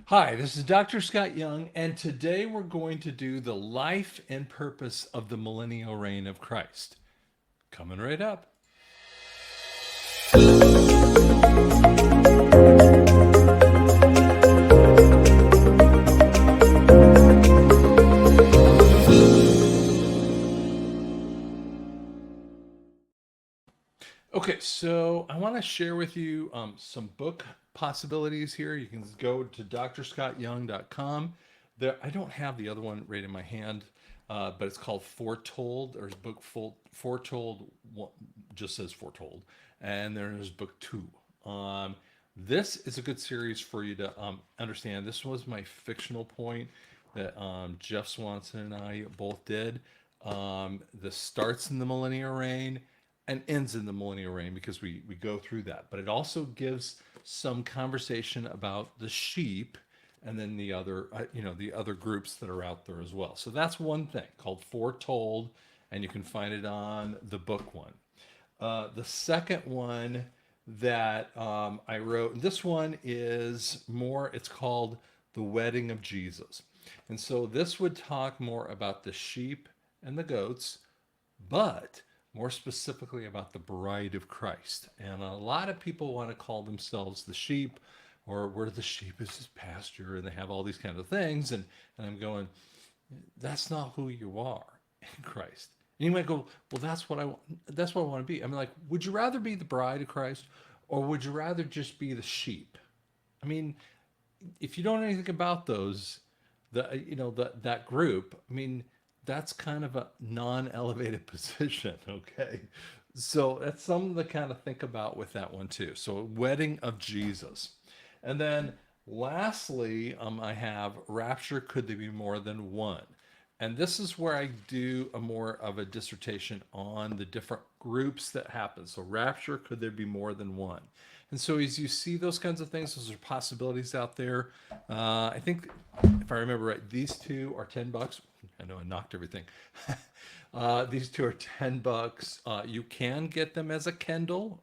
Hi, this is Dr. Scott Young, and today we're going to do the life and purpose of the millennial reign of Christ. Coming right up. Okay, so I want to share with you some book possibilities here. You can go to drscottyoung.com. There, I don't have the other one right in my hand, but it's called Foretold. There's book Foretold, just says Foretold, and there's book two. This is a good series for you to understand. This was my fictional point that Jeff Swanson and I both did. This starts in the Millennial Reign and ends in the Millennial Reign because we go through that. But it also gives some conversation about the sheep and then the other the other groups that are out there as well. So that's one thing called Foretold, and you can find it on the book one. The second one that I wrote, this one is more, it's called The Wedding of Jesus. And so this would talk more about the sheep and the goats, but more specifically about the bride of Christ. And a lot of people want to call themselves the sheep, or where the sheep is his pasture, and they have all these kind of things. And I'm going, that's not who you are in Christ. And you might go, well, that's what I want. That's what I want to be. I mean, like, would you rather be the bride of Christ, or would you rather just be the sheep? I mean, if you don't know anything about those, that group, I mean, that's kind of a non-elevated position. Okay, so that's something to kind of think about with that one too. So, wedding of Jesus, and then lastly, I have rapture. Could there be more than one? And this is where I do a more of a dissertation on the different groups that happen. So, rapture, could there be more than one? And so, as you see those kinds of things, those are possibilities out there. I think, if I remember right, these two are $10. I know I knocked everything. These two are $10. You can get them as a Kindle.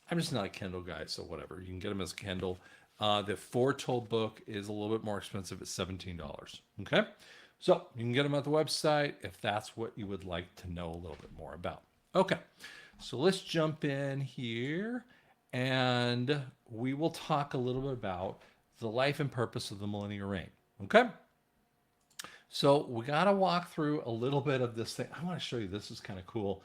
I'm just not a Kindle guy, so whatever. You can get them as a Kindle. The Foretold book is a little bit more expensive at $17. Okay, so you can get them at the website if that's what you would like to know a little bit more about. Okay, so let's jump in here and we will talk a little bit about the life and purpose of the millennial reign. Okay, so we got to walk through a little bit of this thing. I want to show you. This is kind of cool.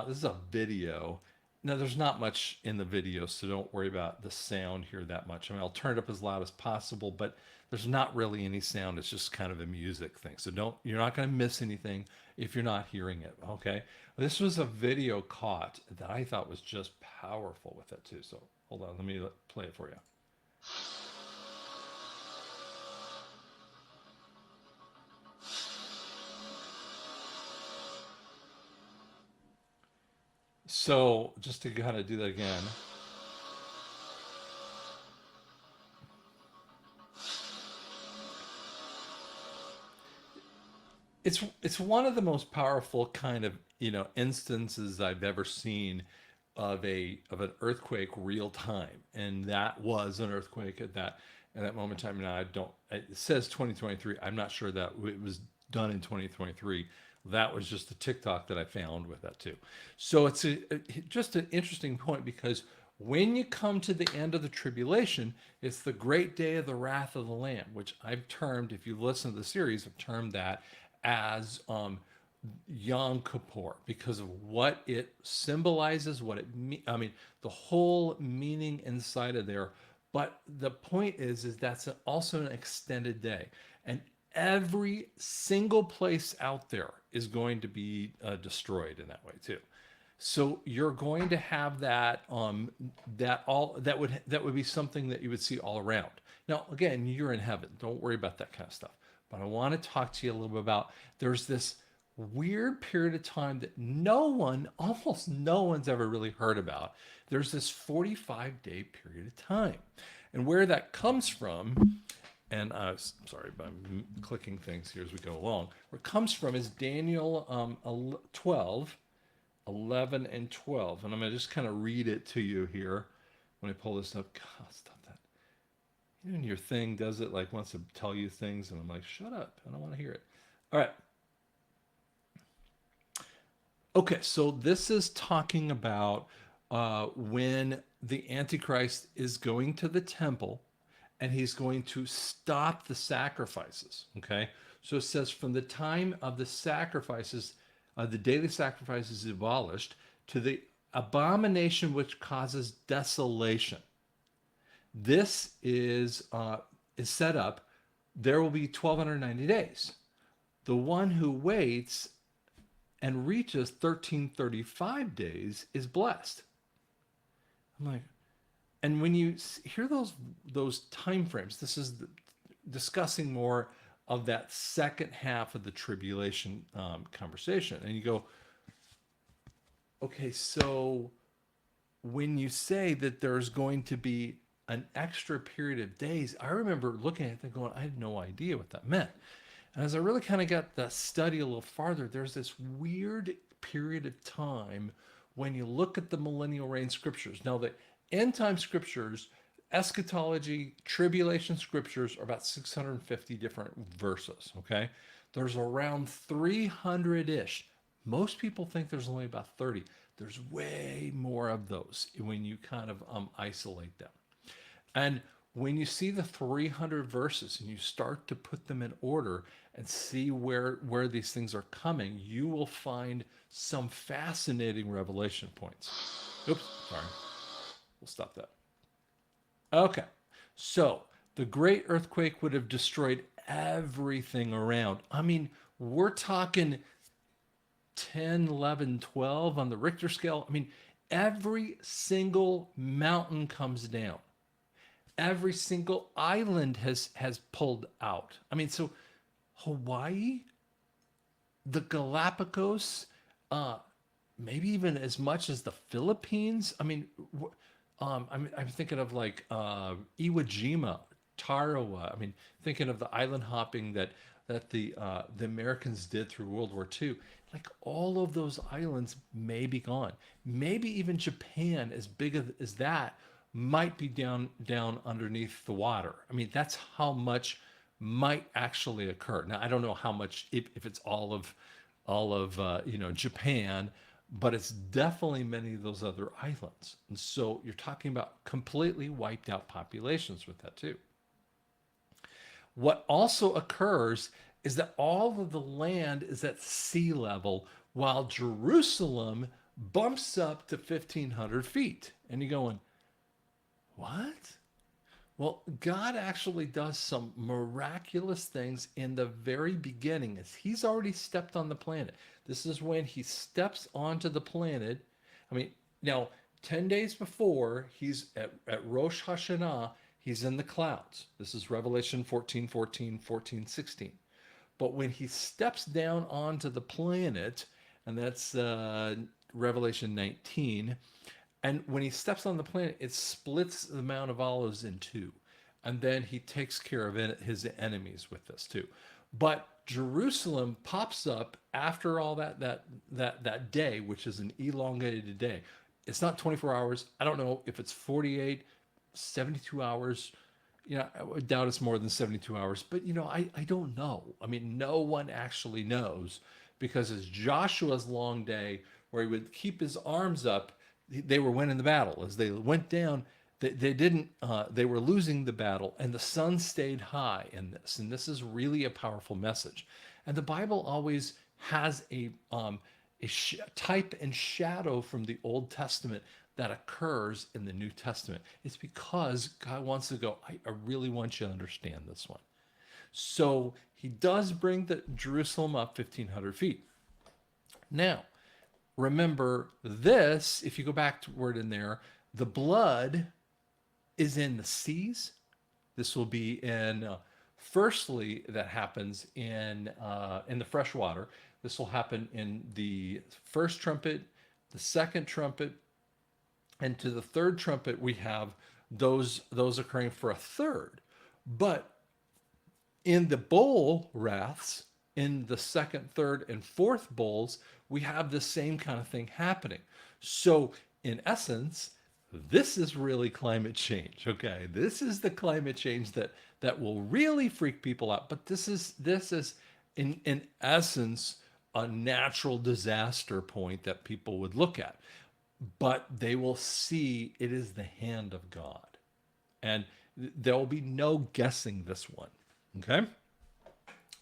This is a video. Now, there's not much in the video, so don't worry about the sound here that much. I mean, I'll turn it up as loud as possible, but there's not really any sound. It's just kind of a music thing. So you're not going to miss anything if you're not hearing it. Okay. This was a video caught that I thought was just powerful with it too. So hold on, let me play it for you. So just to kind of do that again. It's one of the most powerful kind of instances I've ever seen of an earthquake real time, and that was an earthquake at that moment in time. Now I don't. It says 2023. I'm not sure that it was done in 2023. That was just a TikTok that I found with that too. So just an interesting point because when you come to the end of the tribulation, it's the great day of the wrath of the Lamb, which I've termed, if you listen to the series, I've termed that as Yom Kippur because of what it symbolizes, what I mean, the whole meaning inside of there. But the point is that's also an extended day, and every single place out there is going to be destroyed in that way too. So you're going to have that would be something that you would see all around. Now, again, you're in heaven. Don't worry about that kind of stuff. But I want to talk to you a little bit about there's this weird period of time that almost no one's ever really heard about. There's this 45-day period of time. And where that comes from, and sorry, I'm clicking things here as we go along. Where it comes from is Daniel 12, 11, and 12. And I'm going to just kind of read it to you here when I pull this up. God, stop that. And your thing does it like wants to tell you things, and I'm like, shut up, I don't want to hear it. All right. Okay, so this is talking about when the Antichrist is going to the temple and he's going to stop the sacrifices. Okay, so it says from the time of the sacrifices, the daily sacrifices abolished, to the abomination which causes desolation. This is set up. There will be 1290 days. The one who waits and reaches 1335 days is blessed. I'm like, and when you hear those time frames, this is discussing more of that second half of the tribulation conversation, and you go, okay, so when you say that there's going to be an extra period of days, I remember looking at it and going, I had no idea what that meant. And as I really kind of got the study a little farther, there's this weird period of time when you look at the Millennial Reign scriptures. Now, the end time scriptures, eschatology, tribulation scriptures are about 650 different verses, okay? There's around 300 ish. Most people think there's only about 30. There's way more of those when you kind of isolate them. And when you see the 300 verses and you start to put them in order and see where these things are coming, you will find some fascinating revelation points. Oops, sorry. We'll stop that. Okay, so the great earthquake would have destroyed everything around. I mean, we're talking 10, 11, 12 on the Richter scale. I mean, every single mountain comes down. Every single island has pulled out. I mean, so Hawaii, the Galapagos, maybe even as much as the Philippines. I mean, I'm thinking of like Iwo Jima, Tarawa. I mean, thinking of the island hopping that the Americans did through World War II. Like all of those islands may be gone. Maybe even Japan, as big as that, might be down underneath the water. I mean, that's how much might actually occur. Now, I don't know how much, if it's all of Japan, but it's definitely many of those other islands. And so you're talking about completely wiped out populations with that too. What also occurs is that all of the land is at sea level while Jerusalem bumps up to 1,500 feet. And you're going, what? Well, God actually does some miraculous things in the very beginning as he's already stepped on the planet. This is when he steps onto the planet. I mean, now, 10 days before, he's at Rosh Hashanah, he's in the clouds. This is Revelation 14, 14, 14, 16. But when he steps down onto the planet, and that's Revelation 19, and when he steps on the planet, it splits the Mount of Olives in two. And then he takes care of his enemies with this too. But Jerusalem pops up after all that day, which is an elongated day. It's not 24 hours. I don't know if it's 48, 72 hours. You know, I doubt it's more than 72 hours. But, you know, I don't know. I mean, no one actually knows because it's Joshua's long day where he would keep his arms up. They were winning the battle. As they went down, they didn't. They were losing the battle, and the sun stayed high in this. And this is really a powerful message. And the Bible always has a type and shadow from the Old Testament that occurs in the New Testament. It's because God wants to go, I really want you to understand this one. So he does bring the Jerusalem up 1,500 feet. Now, remember this, if you go backward in there, the blood is in the seas. This will be in, firstly, that happens in the fresh water. This will happen in the first trumpet, the second trumpet, and to the third trumpet, we have those occurring for a third. But in the bowl wraths, in the second, third, and fourth bowls, we have the same kind of thing happening. So in essence, this is really climate change. Okay, this is the climate change that will really freak people out. But this is in essence a natural disaster point that people would look at, but they will see it is the hand of God, and there will be no guessing this one. Okay,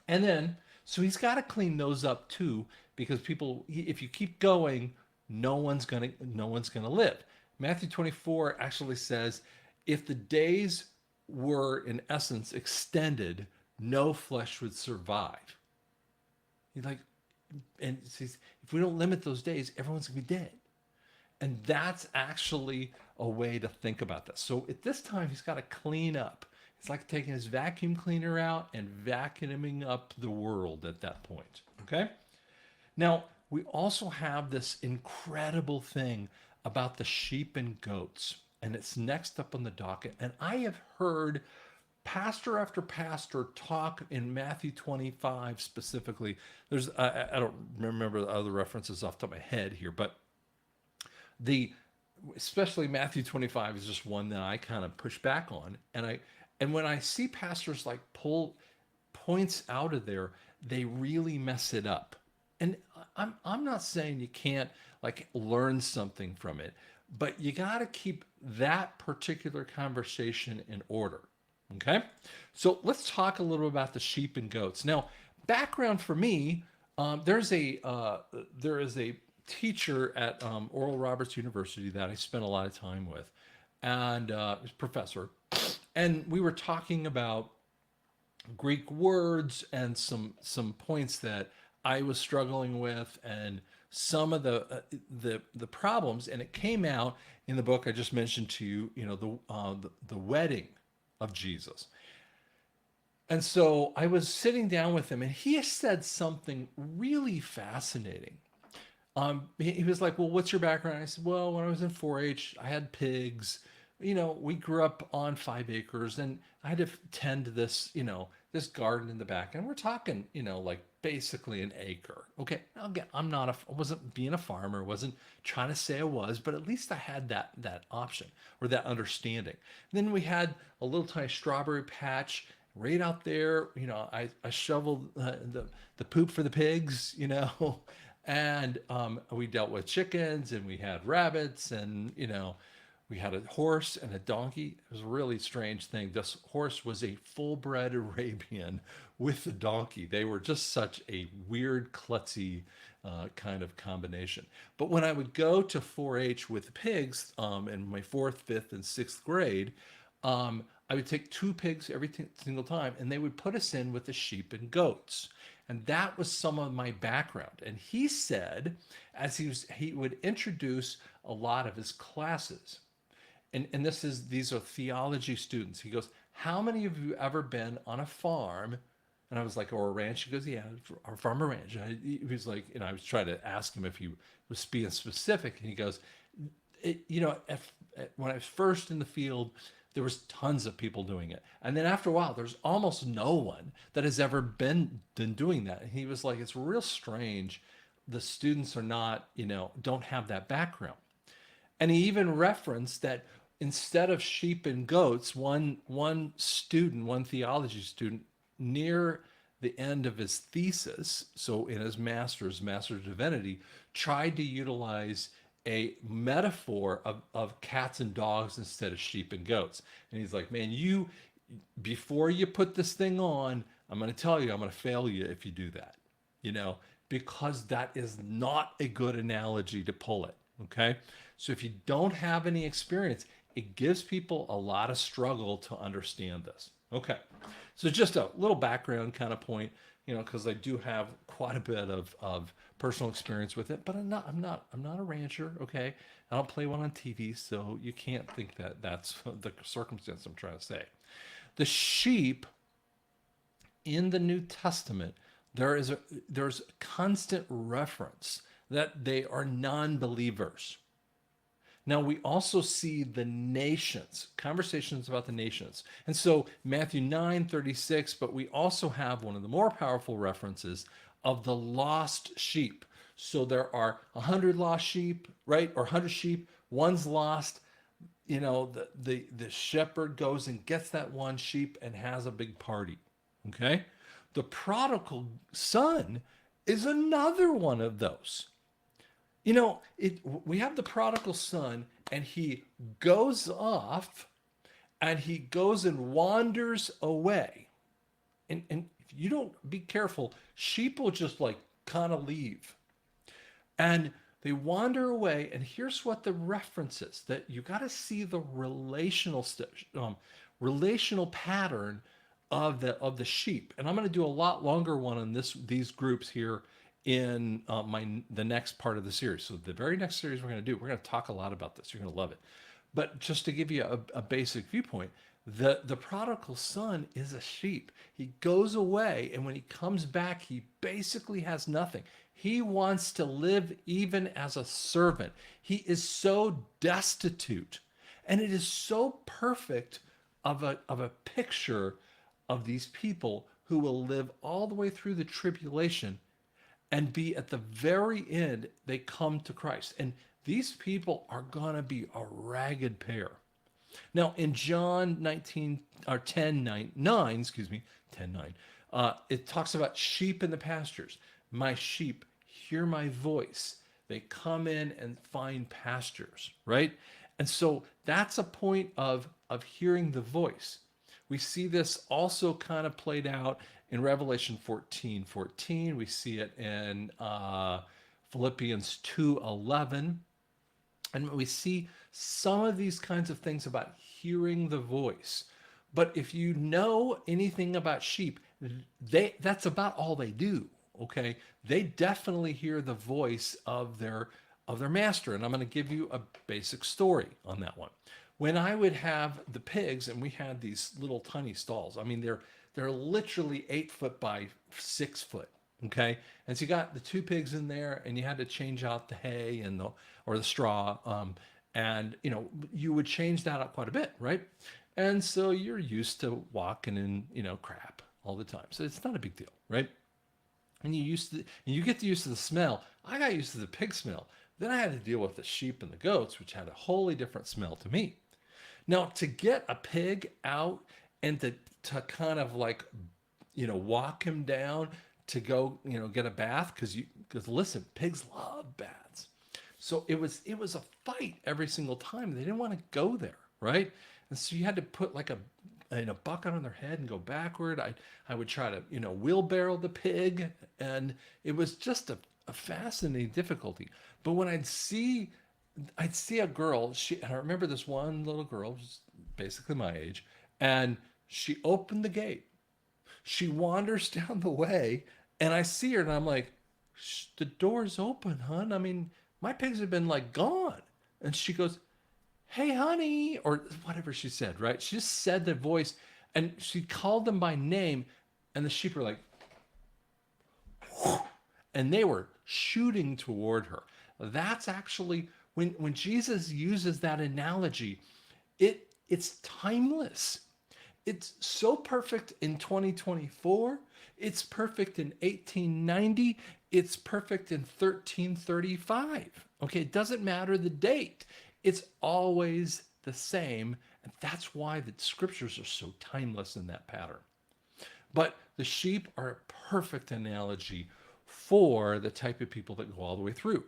and then so he's got to clean those up too, because people, if you keep going, no one's gonna live. Matthew 24 actually says, if the days were in essence extended, no flesh would survive. He's like, and it says, if we don't limit those days, everyone's gonna be dead. And that's actually a way to think about this. So at this time, he's got to clean up. It's like taking his vacuum cleaner out and vacuuming up the world at that point. Okay? Now, we also have this incredible thing about the sheep and goats, and it's next up on the docket. And I have heard pastor after pastor talk in Matthew 25 specifically. I don't remember the other references off the top of my head here, but the especially Matthew 25 is just one that I kind of push back on. And when I see pastors like pull points out of there, they really mess it up. And I'm not saying you can't like learn something from it, but you got to keep that particular conversation in order. Okay? So let's talk a little about the sheep and goats. Now, background for me, there is a teacher at Oral Roberts University that I spent a lot of time with, and professor, and we were talking about Greek words and some points that I was struggling with, and some of the problems, and it came out in the book I just mentioned to you. You know, the wedding of Jesus. And so I was sitting down with him, and he said something really fascinating. He was like, "Well, what's your background?" I said, "Well, when I was in 4-H, I had pigs. You know, we grew up on 5 acres, and I had to tend to this, this garden in the back. And we're talking, like basically an acre. Okay, again, I wasn't being a farmer, wasn't trying to say I was, but at least I had that option or that understanding. And then we had a little tiny strawberry patch." Right out there, I shoveled the poop for the pigs, and we dealt with chickens, and we had rabbits, and we had a horse and a donkey. It was a really strange thing. This horse was a full-bred Arabian with the donkey. They were just such a weird, klutzy kind of combination. But when I would go to 4-H with pigs in my fourth, fifth, and sixth grade, I would take two pigs every single time, and they would put us in with the sheep and goats. And that was some of my background. And he said, as he would introduce a lot of his classes, and these are theology students. He goes, "How many of you ever been on a farm?" And I was like, "Or a ranch?" He goes, "Yeah, our farm or ranch." He was like, I was trying to ask him if he was being specific, and he goes, when I was first in the field, there was tons of people doing it, and then after a while, there's almost no one that has ever been doing that. And he was like, "It's real strange. The students are not, don't have that background." And he even referenced that instead of sheep and goats, one theology student, near the end of his thesis, so in his master's of divinity, tried to utilize a metaphor of cats and dogs instead of sheep and goats. And he's like, "Man, before you put this thing on, I'm going to tell you, I'm going to fail you if you do that, because that is not a good analogy to pull it." Okay. So if you don't have any experience, it gives people a lot of struggle to understand this. Okay. So just a little background kind of point, because I do have quite a bit of personal experience with it, but I'm not a rancher. Okay. I don't play one on TV, so you can't think that that's the circumstance I'm trying to say. The sheep in the New Testament, there's constant reference that they are non-believers. Now, we also see the nations, conversations about the nations. And so Matthew 9:36, but we also have one of the more powerful references of the lost sheep. So there are 100 lost sheep, right? Or 100 sheep, one's lost. the shepherd goes and gets that one sheep and has a big party. Okay? The prodigal son is another one of those. We have the prodigal son, and he goes off and he goes and wanders away. And if you don't be careful, sheep will just like kind of leave. And they wander away. And here's what the reference is, that you got to see the relational pattern of the sheep. And I'm going to do a lot longer one on these groups here in the next part of the series. So the very next series we're going to talk a lot about this. You're going to love it. But just to give you a basic viewpoint, the prodigal son is a sheep. He goes away, and when he comes back, he basically has nothing. He wants to live even as a servant. He is so destitute. And it is so perfect of a picture of these people who will live all the way through the tribulation and be at the very end, they come to Christ. And these people are going to be a ragged pair. Now, in John 19 or 10:9, excuse me, 10:9, it talks about sheep in the pastures. My sheep hear my voice. They come in and find pastures, right? And so that's a point of hearing the voice. We see this also kind of played out in Revelation 14:14. We see it in Philippians 2:11. And we see some of these kinds of things about hearing the voice. But if you know anything about sheep, that's about all they do. Okay, they definitely hear the voice of their master. And I'm going to give you a basic story on that one. When I would have the pigs, and we had these little tiny stalls. I mean, they're literally 8 foot by 6 foot. Okay, and so you got the two pigs in there, and you had to change out the hay or the straw, and you would change that up quite a bit, right? And so you're used to walking in crap all the time, so it's not a big deal, right? And you get used to the smell. I got used to the pig smell. Then I had to deal with the sheep and the goats, which had a wholly different smell to me. Now, to get a pig out and to kind of like walk him down to go get a bath, because listen, pigs love baths. So it was a fight every single time. They didn't want to go there, right? And so you had to put like a bucket on their head and go backward. I would try to wheelbarrow the pig, and it was just a fascinating difficulty. But when I'd see a girl, and I remember this one little girl, was basically my age, and she opened the gate. She wanders down the way, and I see her, and I'm like, the door's open, hon. I mean, my pigs have been like gone. And she goes, hey, honey, or whatever she said, right? She just said the voice, and she called them by name, and the sheep were like, whoosh, and they were shooting toward her. That's actually, when Jesus uses that analogy, it's timeless. It's so perfect in 2024. It's perfect in 1890. It's perfect in 1335. Okay, it doesn't matter the date. It's always the same. And that's why the scriptures are so timeless in that pattern. But the sheep are a perfect analogy for the type of people that go all the way through.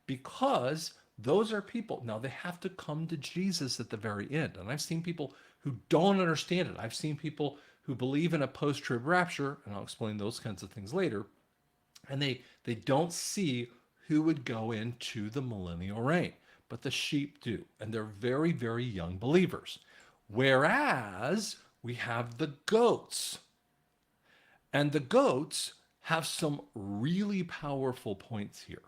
Because those are people, now they have to come to Jesus at the very end. And I've seen people who don't understand it. I've seen people who believe in a post-trib rapture, and I'll explain those kinds of things later, and they don't see who would go into the millennial reign. But the sheep do, and they're very, very young believers. Whereas we have the goats. And the goats have some really powerful points here.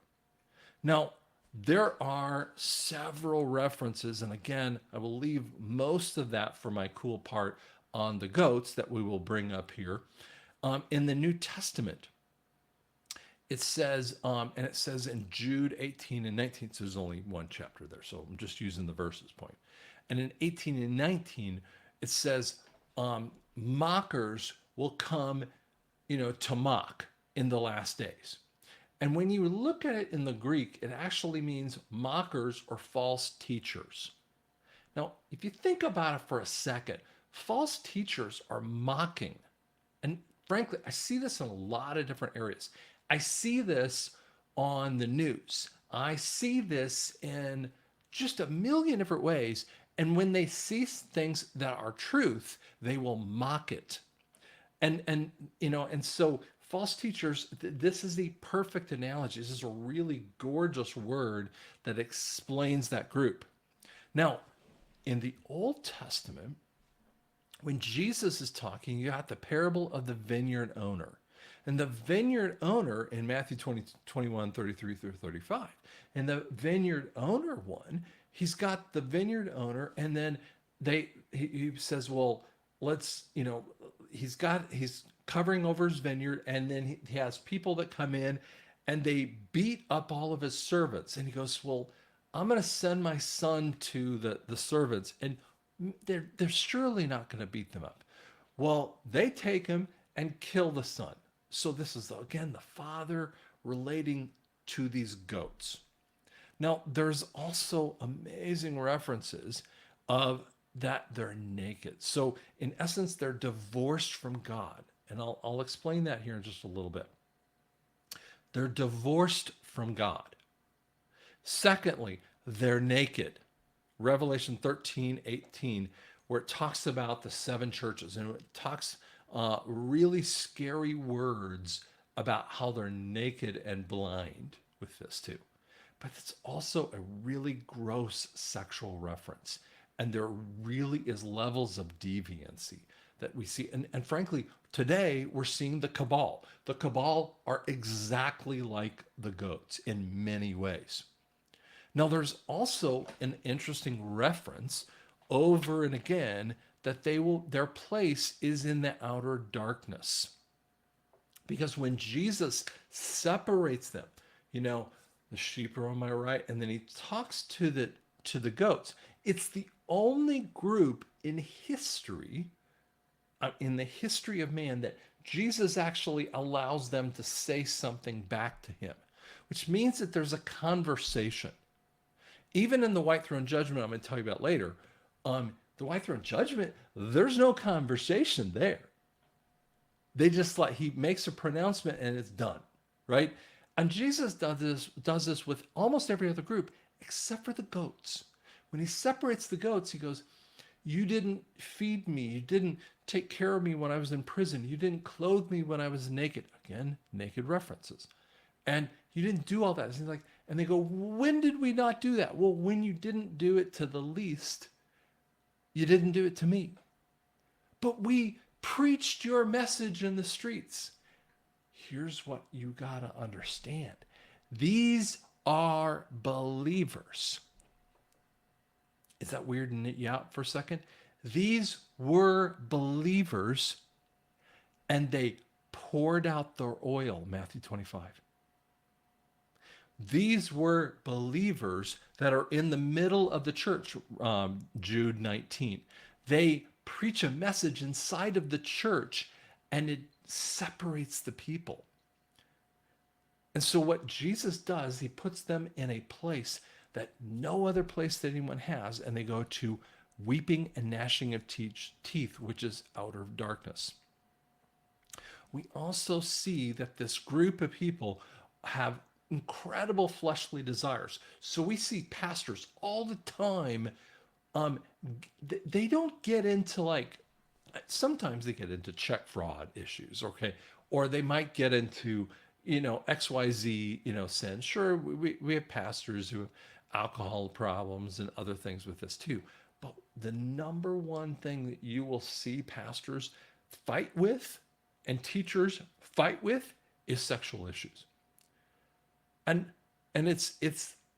Now, there are several references, and again, I will leave most of that for my cool part on the goats that we will bring up here. In the New Testament, it says, and it says in Jude 18 and 19, so there's only one chapter there, so I'm just using the verses point. And in 18 and 19, it says, mockers will come, to mock in the last days. And when you look at it in the Greek, it actually means mockers or false teachers. Now, if you think about it for a second, false teachers are mocking. And frankly, I see this in a lot of different areas. I see this on the news. I see this in just a million different ways. And when they see things that are truth, they will mock it. And and so false teachers, this is the perfect analogy. This is a really gorgeous word that explains that group. Now, in the Old Testament, when Jesus is talking, you got the parable of the vineyard owner. And the vineyard owner in Matthew 20, 21, 33 through 35. And the vineyard owner one, he's got the vineyard owner, and then he says, well, let's, he's covering over his vineyard, and then he has people that come in and they beat up all of his servants. And he goes, well, I'm going to send my son to the servants, and they're surely not going to beat them up. Well, they take him and kill the son. So this is, again, the father relating to these goats. Now, there's also amazing references of that they're naked. So in essence, they're divorced from God. And I'll explain that here in just a little bit. They're divorced from God. Secondly, they're naked. Revelation 13:18, where it talks about the seven churches, and it talks really scary words about how they're naked and blind with this too. But it's also a really gross sexual reference. And there really is levels of deviancy that we see. And frankly, today we're seeing the cabal. The cabal are exactly like the goats in many ways. Now, there's also an interesting reference over and again that their place is in the outer darkness. Because when Jesus separates them, the sheep are on my right, and then he talks to the goats. It's the only group in history, in the history of man, that Jesus actually allows them to say something back to him, which means that there's a conversation. Even in the white throne judgment, I'm going to tell you about later, the white throne judgment, there's no conversation there. They just he makes a pronouncement and it's done, right? And Jesus does this with almost every other group except for the goats. When he separates the goats, he goes, you didn't feed me. You didn't take care of me when I was in prison. You didn't clothe me when I was naked. Again, naked references. And you didn't do all that. And they go, when did we not do that? Well, when you didn't do it to the least, you didn't do it to me. But we preached your message in the streets. Here's what you got to understand. These are believers. Is that weird and knit you out for a second? These were believers, and they poured out their oil, Matthew 25. These were believers that are in the middle of the church, Jude 19. They preach a message inside of the church, and it separates the people. And so what Jesus does, he puts them in a place that no other place that anyone has, and they go to weeping and gnashing of teeth, which is outer darkness. We also see that this group of people have incredible fleshly desires. So we see pastors all the time. They don't get into sometimes they get into check fraud issues, okay? Or they might get into, XYZ, sin. Sure, we have pastors who have alcohol problems and other things with this too. But the number one thing that you will see pastors fight with and teachers fight with is sexual issues. And it's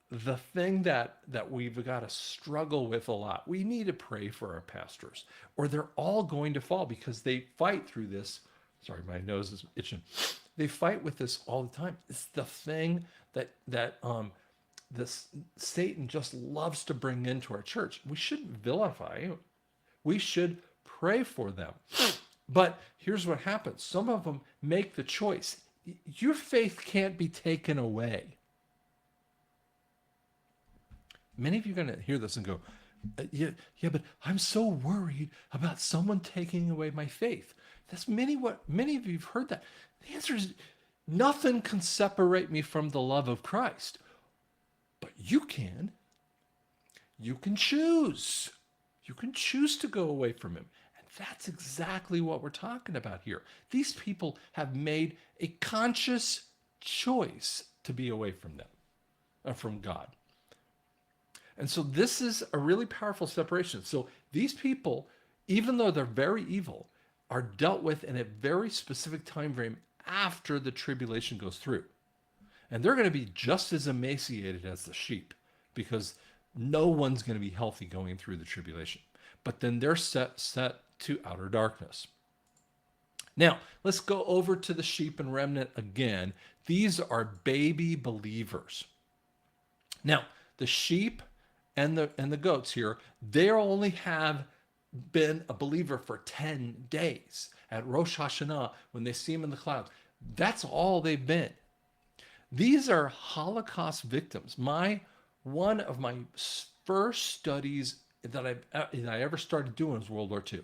the thing that we've got to struggle with a lot. We need to pray for our pastors, or they're all going to fall because they fight through this. Sorry, my nose is itching. They fight with this all the time. It's the thing that this Satan just loves to bring into our church. We shouldn't vilify. We should pray for them. But here's what happens. Some of them make the choice. Your faith can't be taken away. Many of you are going to hear this and go, Yeah, but I'm so worried about someone taking away my faith. That's many of you have heard that. The answer is nothing can separate me from the love of Christ, but you can. You can choose. You can choose to go away from him. And that's exactly what we're talking about here. These people have made a conscious choice to be away from them, from God. And so this is a really powerful separation. So these people, even though they're very evil, are dealt with in a very specific time frame after the tribulation goes through. And they're going to be just as emaciated as the sheep because no one's going to be healthy going through the tribulation. But then they're set to outer darkness. Now, let's go over to the sheep and remnant again. These are baby believers. Now, the sheep and the goats here, they only have been a believer for 10 days. At Rosh Hashanah, when they see him in the clouds, that's all they've been. These are Holocaust victims. One of my first studies that I ever started doing was World War II.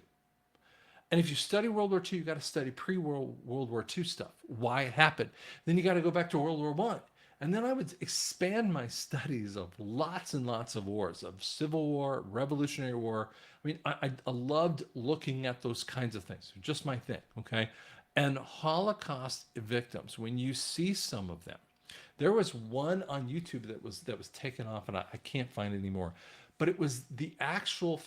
And if you study World War II, you got to study pre-World War II stuff, why it happened. Then you got to go back to World War I. And then I would expand my studies of lots and lots of wars, of Civil War, Revolutionary War. I mean, I loved looking at those kinds of things. Just my thing, okay? And Holocaust victims, when you see some of them, there was one on YouTube that was taken off, and I can't find it anymore. But it was the actual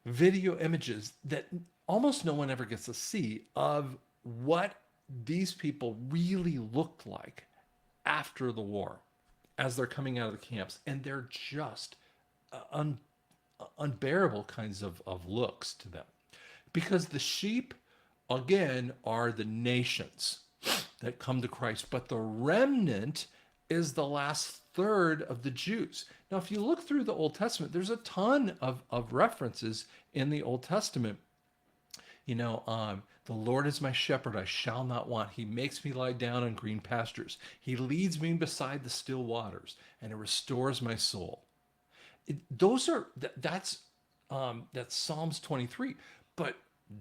video images that almost no one ever gets to see of what these people really looked like after the war as they're coming out of the camps. And they're just unbearable kinds of looks to them. Because the sheep, again, are the nations that come to Christ. But the remnant is the last third of the Jews. Now, if you look through the Old Testament, there's a ton of references in the Old Testament. The Lord is my shepherd, I shall not want. He makes me lie down on green pastures. He leads me beside the still waters, and it restores my soul. That's Psalms 23. But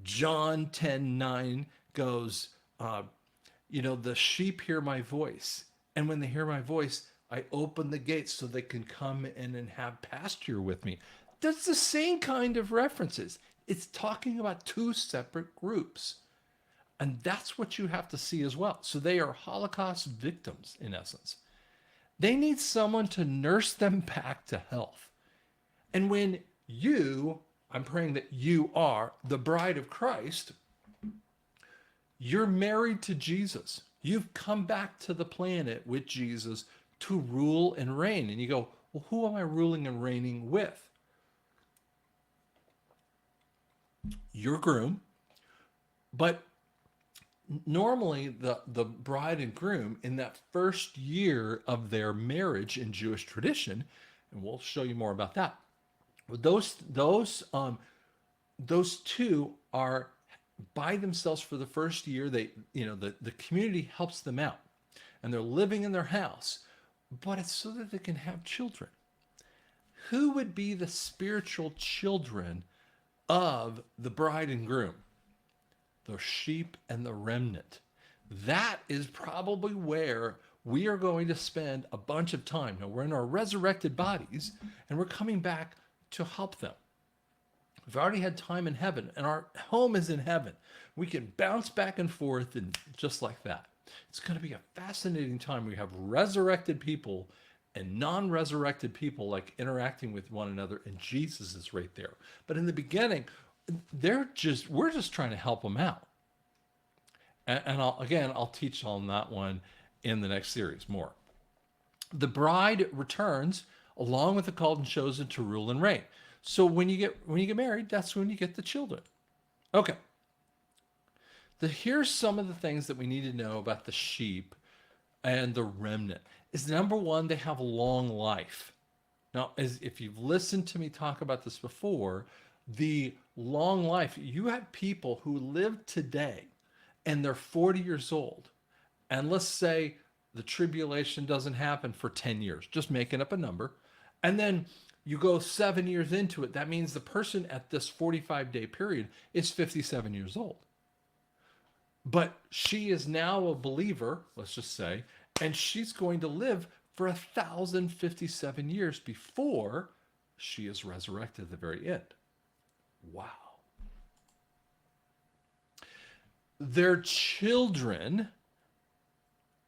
John 10:9 goes, the sheep hear my voice. And when they hear my voice, I open the gates so they can come in and have pasture with me. That's the same kind of references. It's talking about two separate groups. And that's what you have to see as well. So they are Holocaust victims, in essence. They need someone to nurse them back to health. And when I'm praying that you are the bride of Christ, you're married to Jesus. You've come back to the planet with Jesus to rule and reign. And you go, well, who am I ruling and reigning with? Your groom. But normally the bride and groom in that first year of their marriage in Jewish tradition, and we'll show you more about that, those two are by themselves for the first year. The community helps them out, and they're living in their house, but it's so that they can have children. Who would be the spiritual children of the bride and groom? The sheep and the remnant. That is probably where we are going to spend a bunch of time. Now, we're in our resurrected bodies, and we're coming back to help them. We've already had time in heaven, and our home is in heaven. We can bounce back and forth, and just like that. It's going to be a fascinating time. We have resurrected people and non-resurrected people like interacting with one another, and Jesus is right there. But in the beginning, we're just trying to help them out. And I'll teach on that one in the next series more. The bride returns along with the called and chosen to rule and reign. So when you get married, that's when you get the children. Okay. Here's some of the things that we need to know about the sheep and the remnant. Is number one, they have a long life. Now, if you've listened to me talk about this before, the long life, you have people who live today and they're 40 years old. And let's say the tribulation doesn't happen for 10 years, just making up a number. And then you go 7 years into it. That means the person at this 45-day period is 57 years old. But she is now a believer, let's just say, and she's going to live for 1,057 years before she is resurrected at the very end. Wow. Their children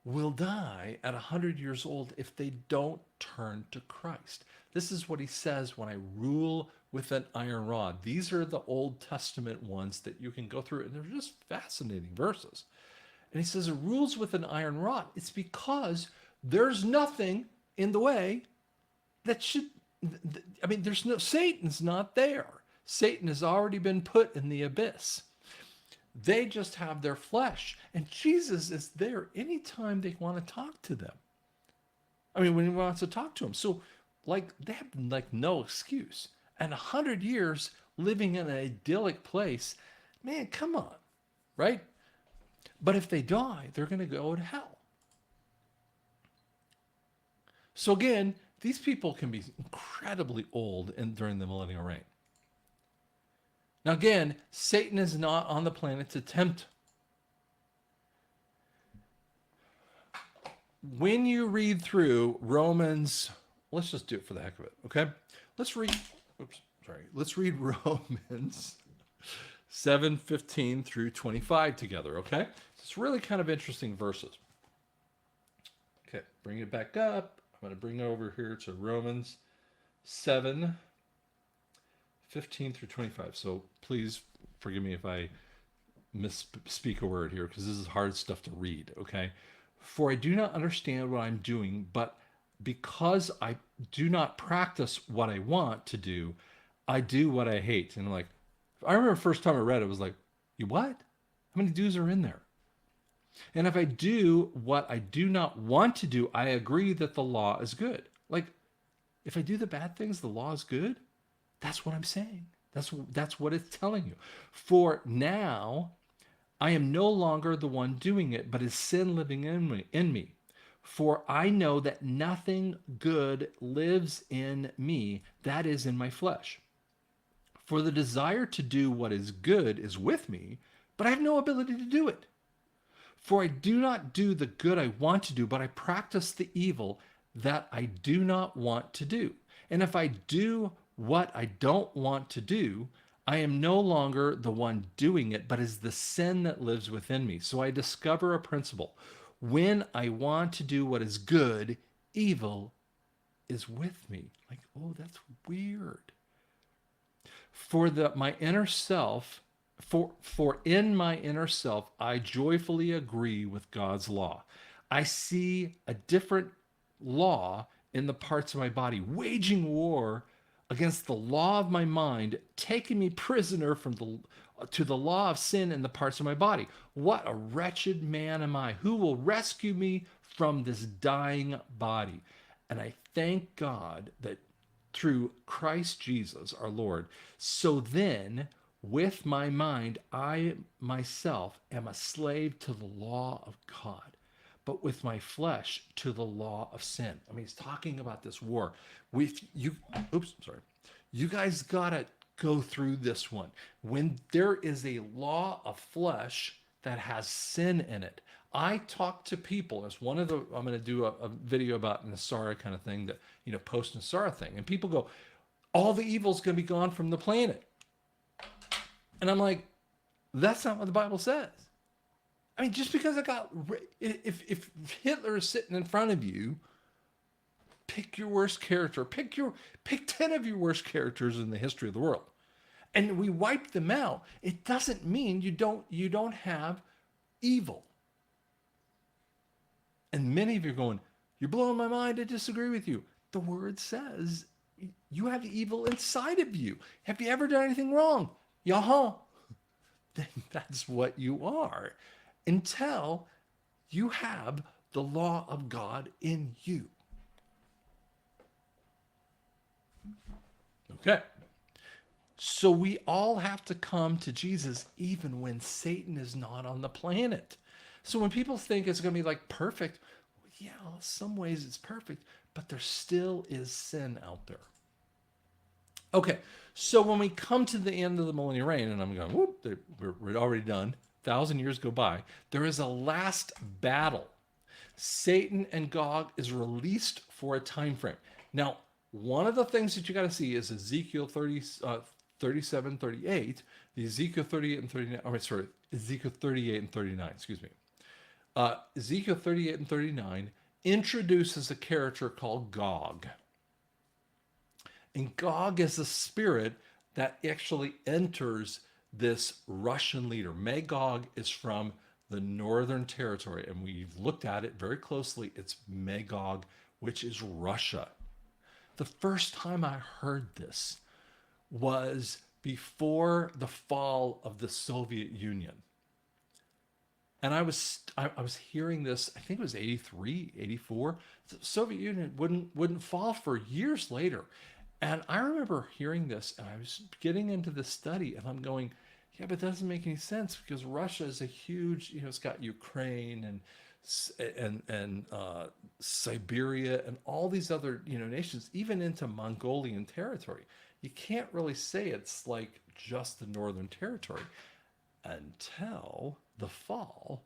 will die at 100 years old if they don't turn to Christ. This is what he says when I rule with an iron rod. These are the Old Testament ones that you can go through, and they're just fascinating verses. And he says it rules with an iron rod. It's because there's nothing in the way that should, I mean, there's no, Satan's not there. Satan has already been put in the abyss. They just have their flesh. And Jesus is there anytime they want to talk to them. I mean, when he wants to talk to them. So, like, they have, like, no excuse. And 100 years living in an idyllic place, man, come on, right? But if they die, they're going to go to hell. So again, these people can be incredibly old during the millennial reign. Now again, Satan is not on the planet to tempt. When you read through Romans, let's just do it for the heck of it, okay? Let's read Romans 7:15 through 25 together, okay? It's really kind of interesting verses. Okay, bring it back up. I'm going to bring it over here to Romans 7:15 through 25. So please forgive me if I misspeak a word here, because this is hard stuff to read, okay? For I do not understand what I'm doing, but because I do not practice what I want to do, I do what I hate. And like, I remember the first time I read it, was like, you what? How many do's are in there? And if I do what I do not want to do, I agree that the law is good. Like, if I do the bad things, the law is good. That's what I'm saying. That's what it's telling you. For now, I am no longer the one doing it, but is sin living in me. For I know that nothing good lives in me, that is in my flesh. For the desire to do what is good is with me, but I have no ability to do it. For I do not do the good I want to do, but I practice the evil that I do not want to do. And if I do what I don't want to do, I am no longer the one doing it, but is the sin that lives within me. So I discover a principle. When I want to do what is good, evil is with me. Like, oh, that's weird. For my inner self, for in my inner self, I joyfully agree with God's law. I see a different law in the parts of my body, waging war against the law of my mind, taking me prisoner to the law of sin in the parts of my body. What a wretched man am I? Who will rescue me from this dying body? And I thank God that through Christ Jesus our Lord. So then, with my mind, I myself am a slave to the law of God, but with my flesh to the law of sin. I mean, he's talking about this war. You guys gotta go through this one. When there is a law of flesh that has sin in it, I talk to people as I'm going to do a video about Nasara kind of thing, that, post Nasara thing. And people go, all the evil's going to be gone from the planet. And I'm like, that's not what the Bible says. I mean, just because if Hitler is sitting in front of you, pick your worst character, pick 10 of your worst characters in the history of the world, and we wipe them out. It doesn't mean you don't have evil. And many of you are going, you're blowing my mind, I disagree with you. The word says you have evil inside of you. Have you ever done anything wrong? Then that's what you are, until you have the law of God in you. Okay. So we all have to come to Jesus even when Satan is not on the planet. So when people think it's going to be like perfect, yeah, in some ways it's perfect, but there still is sin out there. Okay, so when we come to the end of the millennial reign, and I'm going, whoop, we're already done. 1,000 years go by. There is a last battle. Satan and Gog is released for a time frame. Now, one of the things that you got to see is Ezekiel 37, 38, the Ezekiel 38 and 39. Oh, sorry, Ezekiel 38 and 39. Excuse me. Ezekiel 38 and 39 introduces a character called Gog. And Gog is a spirit that actually enters this Russian leader. Magog is from the Northern Territory, and we've looked at it very closely. It's Magog, which is Russia. The first time I heard this was before the fall of the Soviet Union. And I was hearing this, I think it was 83, 84. The Soviet Union wouldn't fall for years later. And I remember hearing this, and I was getting into the study, and I'm going, yeah, but it doesn't make any sense because Russia is a huge, it's got Ukraine and Siberia and all these other, nations, even into Mongolian territory. You can't really say it's like just the Northern Territory until the fall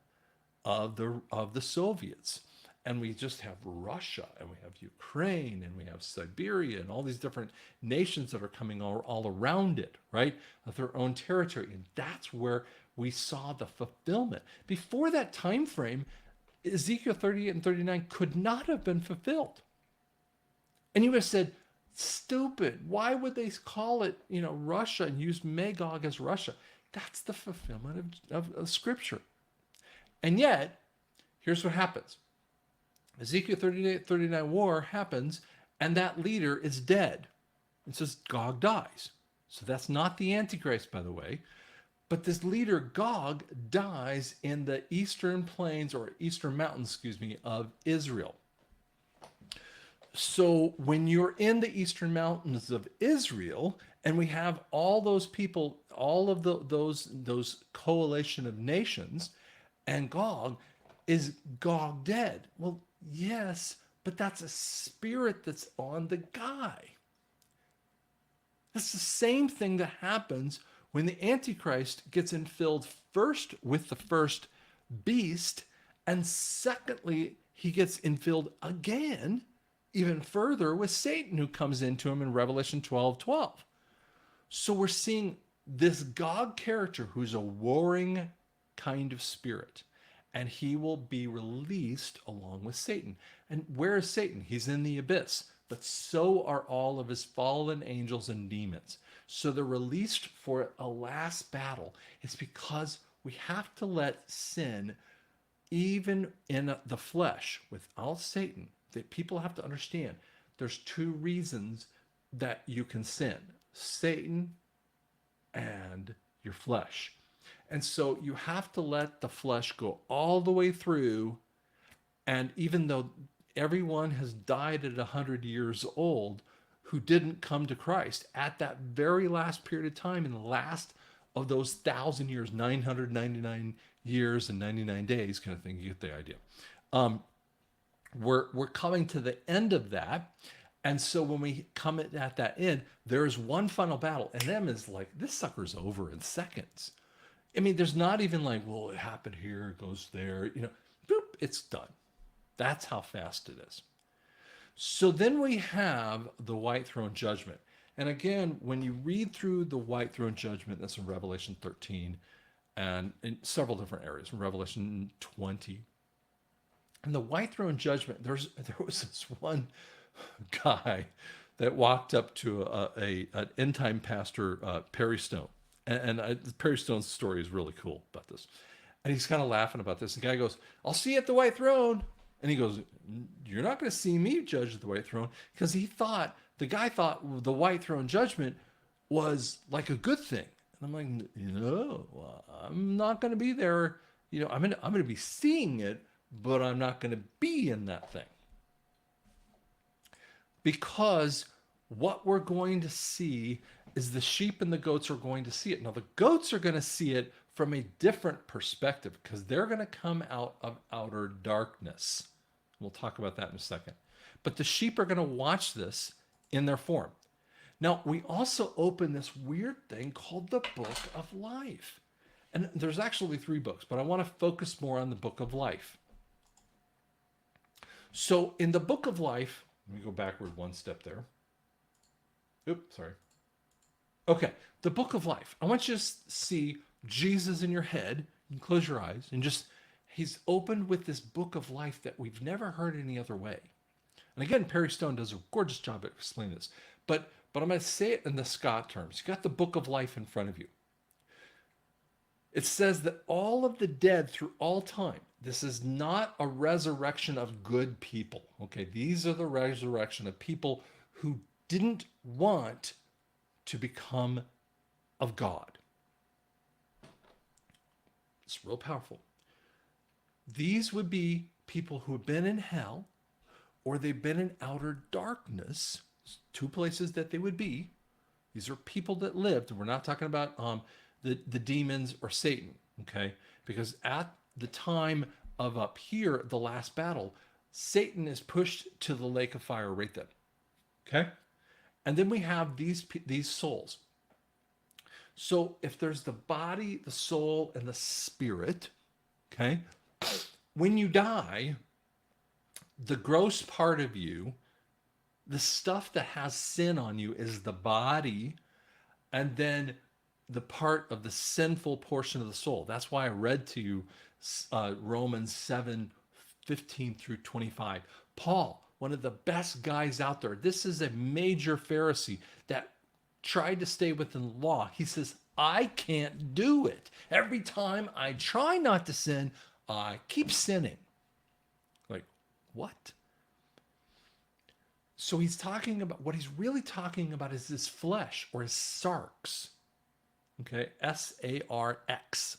of the Soviets. And we just have Russia, and we have Ukraine, and we have Siberia, and all these different nations that are coming all around it, right? Of their own territory. And that's where we saw the fulfillment. Before that time frame, Ezekiel 38 and 39 could not have been fulfilled. And you would have said, stupid. Why would they call it, Russia and use Magog as Russia? That's the fulfillment of Scripture. And yet, here's what happens. Ezekiel 38, 39 war happens, and that leader is dead. It says Gog dies. So that's not the Antichrist, by the way. But this leader, Gog, dies in the eastern plains, or eastern mountains, of Israel. So when you're in the eastern mountains of Israel, and we have all those people, all of those coalition of nations, and Gog, is Gog dead? Well, yes, but that's a spirit that's on the guy. That's the same thing that happens when the Antichrist gets infilled first with the first beast, and secondly, he gets infilled again, even further, with Satan, who comes into him in Revelation 12:12. So we're seeing this Gog character who's a warring kind of spirit. And he will be released along with Satan. And where is Satan? He's in the abyss. But so are all of his fallen angels and demons. So they're released for a last battle. It's because we have to let sin, even in the flesh, without Satan, that people have to understand. There's two reasons that you can sin: Satan and your flesh. And so you have to let the flesh go all the way through. And even though everyone has died at 100 years old who didn't come to Christ at that very last period of time, in the last of those 1,000 years, 999 years and 99 days kind of thing, you get the idea. We're coming to the end of that. And so when we come at that end, there's one final battle. And them is like, this sucker's over in seconds. I mean, there's not even like, well, it happened here, it goes there, boop, it's done. That's how fast it is. So then we have the white throne judgment. And again, when you read through the white throne judgment, that's in Revelation 13 and in several different areas, in Revelation 20. And the white throne judgment, there was this one guy that walked up to an end time pastor, Perry Stone. And Perry Stone's story is really cool about this. And he's kind of laughing about this. The guy goes, I'll see you at the white throne. And he goes, you're not going to see me judge at the white throne. Because the guy thought the white throne judgment was like a good thing. And I'm like, no, I'm not going to be there. I'm going to be seeing it, but I'm not going to be in that thing. Because what we're going to see is the sheep and the goats are going to see it. Now, the goats are going to see it from a different perspective because they're going to come out of outer darkness. We'll talk about that in a second. But the sheep are going to watch this in their form. Now, we also open this weird thing called the Book of Life. And there's actually 3 books, but I want to focus more on the Book of Life. So in the Book of Life, let me go backward one step there. Oops, sorry. Okay, the Book of Life. I want you to see Jesus in your head. You can close your eyes and just, he's opened with this Book of Life that we've never heard any other way. And again, Perry Stone does a gorgeous job at explaining this. But I'm going to say it in the Scott terms. You got the Book of Life in front of you. It says that all of the dead through all time, this is not a resurrection of good people. Okay, these are the resurrection of people who didn't want to become of God. It's real powerful. These would be people who have been in hell, or they've been in outer darkness. 2 places that they would be. These are people that lived. We're not talking about the demons or Satan, okay? Because at the time of up here, the last battle, Satan is pushed to the lake of fire right then, okay? And then we have these souls. So if there's the body, the soul, and the spirit, okay? When you die, the gross part of you, the stuff that has sin on you, is the body, and then the part of the sinful portion of the soul. That's why I read to you Romans 7:15 through 25. Paul, one of the best guys out there, this is a major Pharisee that tried to stay within the law. He says, I can't do it. Every time I try not to sin, I keep sinning. Like, what? So he's talking about, what he's really talking about is his flesh, or his sarx. Okay, S-A-R-X.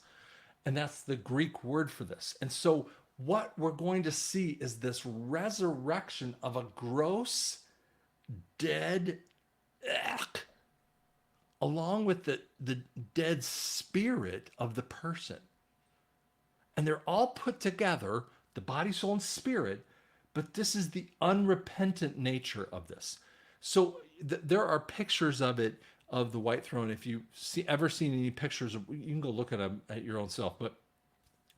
And that's the Greek word for this. And so what we're going to see is this resurrection of a gross, dead, along with the dead spirit of the person. And they're all put together, the body, soul, and spirit, but this is the unrepentant nature of this. So there are pictures of it, of the white throne. If you ever seen any pictures, you can go look at them at your own self. But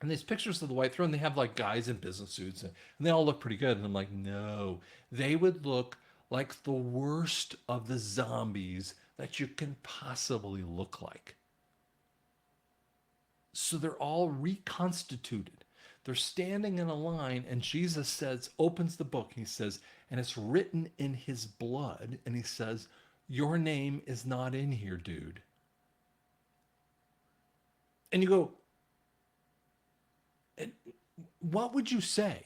in these pictures of the white throne, they have like guys in business suits, and they all look pretty good. And I'm like, no, they would look like the worst of the zombies that you can possibly look like. So they're all reconstituted. They're standing in a line, and Jesus says, opens the book, he says, and it's written in his blood, and he says, your name is not in here, dude. And you go, what would you say?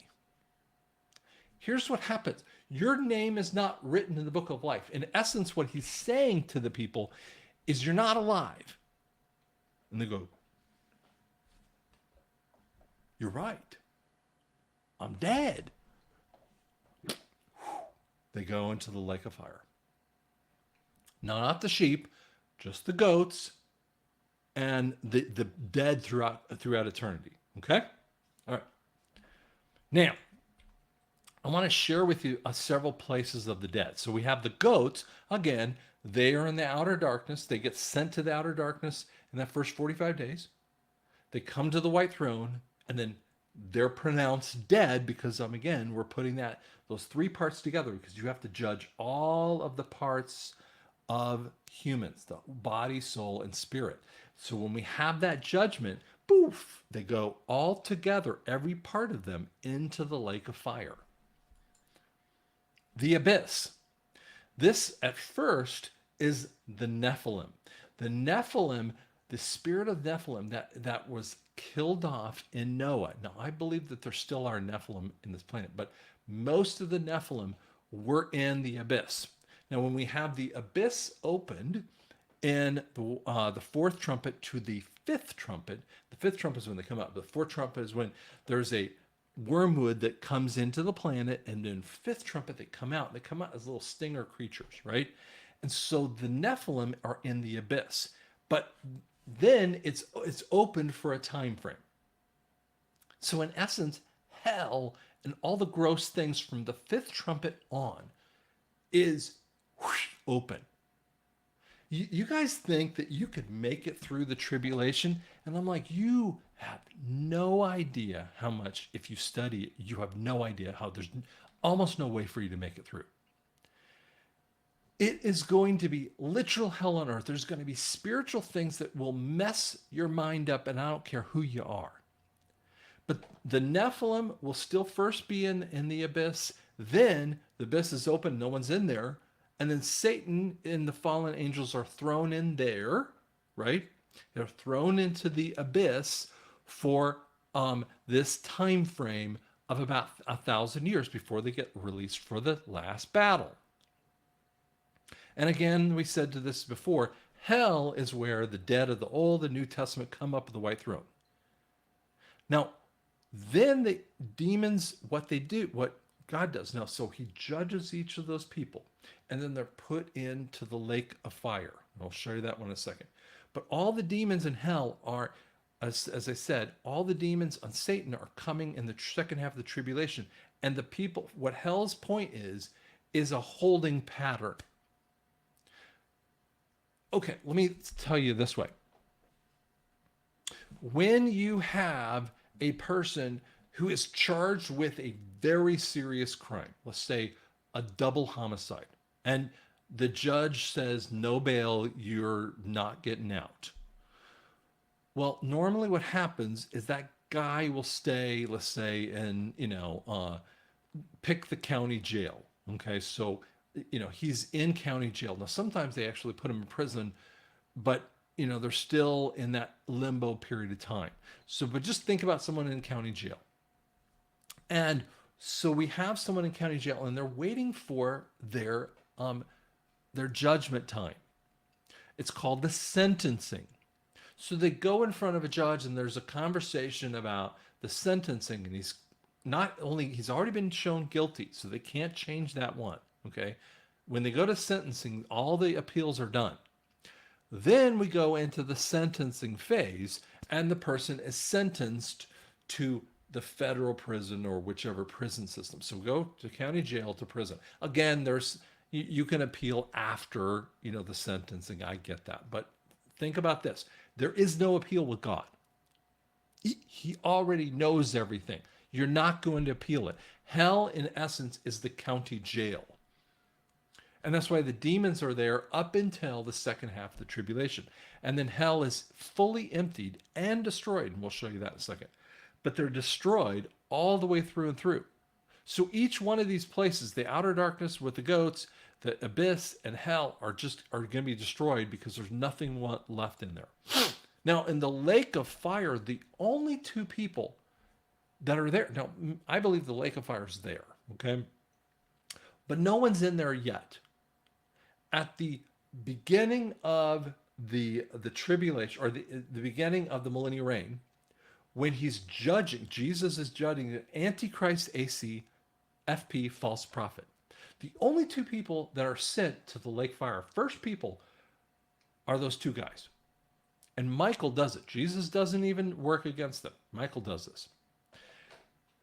Here's what happens. Your name is not written in the book of life. In essence, what he's saying to the people is, you're not alive. And they go, you're right. I'm dead. They go into the lake of fire. No, not the sheep, just the goats and the dead throughout eternity. Okay? All right. Now, I want to share with you several places of the dead. So we have the goats. Again, they are in the outer darkness. They get sent to the outer darkness in that first 45 days. They come to the white throne, and then they're pronounced dead because, again, we're putting those 3 parts together because you have to judge all of the parts of humans, the body, soul, and spirit. So when we have that judgment, poof, they go all together, every part of them, into the lake of fire. The abyss. This, at first, is the Nephilim. The Nephilim, the spirit of Nephilim that was killed off in Noah. Now, I believe that there still are Nephilim in this planet, but most of the Nephilim were in the abyss. Now, when we have the abyss opened in the 4th trumpet to the 5th trumpet, the 5th trumpet is when they come out. The 4th trumpet is when there's a wormwood that comes into the planet, and then 5th trumpet they come out. They come out as little stinger creatures, right? And so the Nephilim are in the abyss, but then it's opened for a time frame. So in essence, hell and all the gross things from the fifth trumpet on is whoosh, open. You guys think that you could make it through the tribulation? And I'm like, you have no idea how much, if you study it, you have no idea how there's almost no way for you to make it through. It is going to be literal hell on earth. There's going to be spiritual things that will mess your mind up, and I don't care who you are. But the Nephilim will still first be in the abyss. Then the abyss is open, no one's in there. And then Satan and the fallen angels are thrown in there, right? They're thrown into the abyss for this time frame of about 1,000 years before they get released for the last battle. And again, we said to this before, hell is where the dead of the Old and New Testament come up with the white throne. Now, then the demons, what they do, what God does now, so he judges each of those people, and then they're put into the lake of fire. I'll show you that one in a second. But all the demons in hell are, as I said, all the demons on Satan are coming in the second half of the tribulation. And the people, what hell's point is a holding pattern. Okay, let me tell you this way. When you have a person who is charged with a very serious crime, let's say a double homicide, and the judge says, no bail, you're not getting out. Well, normally what happens is that guy will stay, let's say, in, pick the county jail. Okay, so, he's in county jail. Now, sometimes they actually put him in prison, but, they're still in that limbo period of time. So, but just think about someone in county jail. And so we have someone in county jail, and they're waiting for their judgment time. It's called the sentencing. So they go in front of a judge, and there's a conversation about the sentencing, and he's already been shown guilty, so they can't change that one. Okay, when they go to sentencing, all the appeals are done. Then we go into the sentencing phase, and the person is sentenced to the federal prison or whichever prison system. So we go to county jail to prison. Again, you can appeal after the sentencing. I get that, but think about this: there is no appeal with God. He already knows everything. You're not going to appeal it. Hell, in essence, is the county jail. And that's why the demons are there up until the second half of the tribulation. And then hell is fully emptied and destroyed. And we'll show you that in a second. But they're destroyed all the way through and through. So each one of these places, the outer darkness with the goats, the abyss, and hell are going to be destroyed because there's nothing left in there. Now, in the lake of fire, the only two people that are there. Now, I believe the lake of fire is there, okay? But no one's in there yet. At the beginning of the tribulation, or the beginning of the Millennial Reign, when he's judging, Jesus is judging the Antichrist, AC, FP, false prophet. The only two people that are sent to the lake fire, first people, are those two guys. And Michael does it. Jesus doesn't even work against them. Michael does this.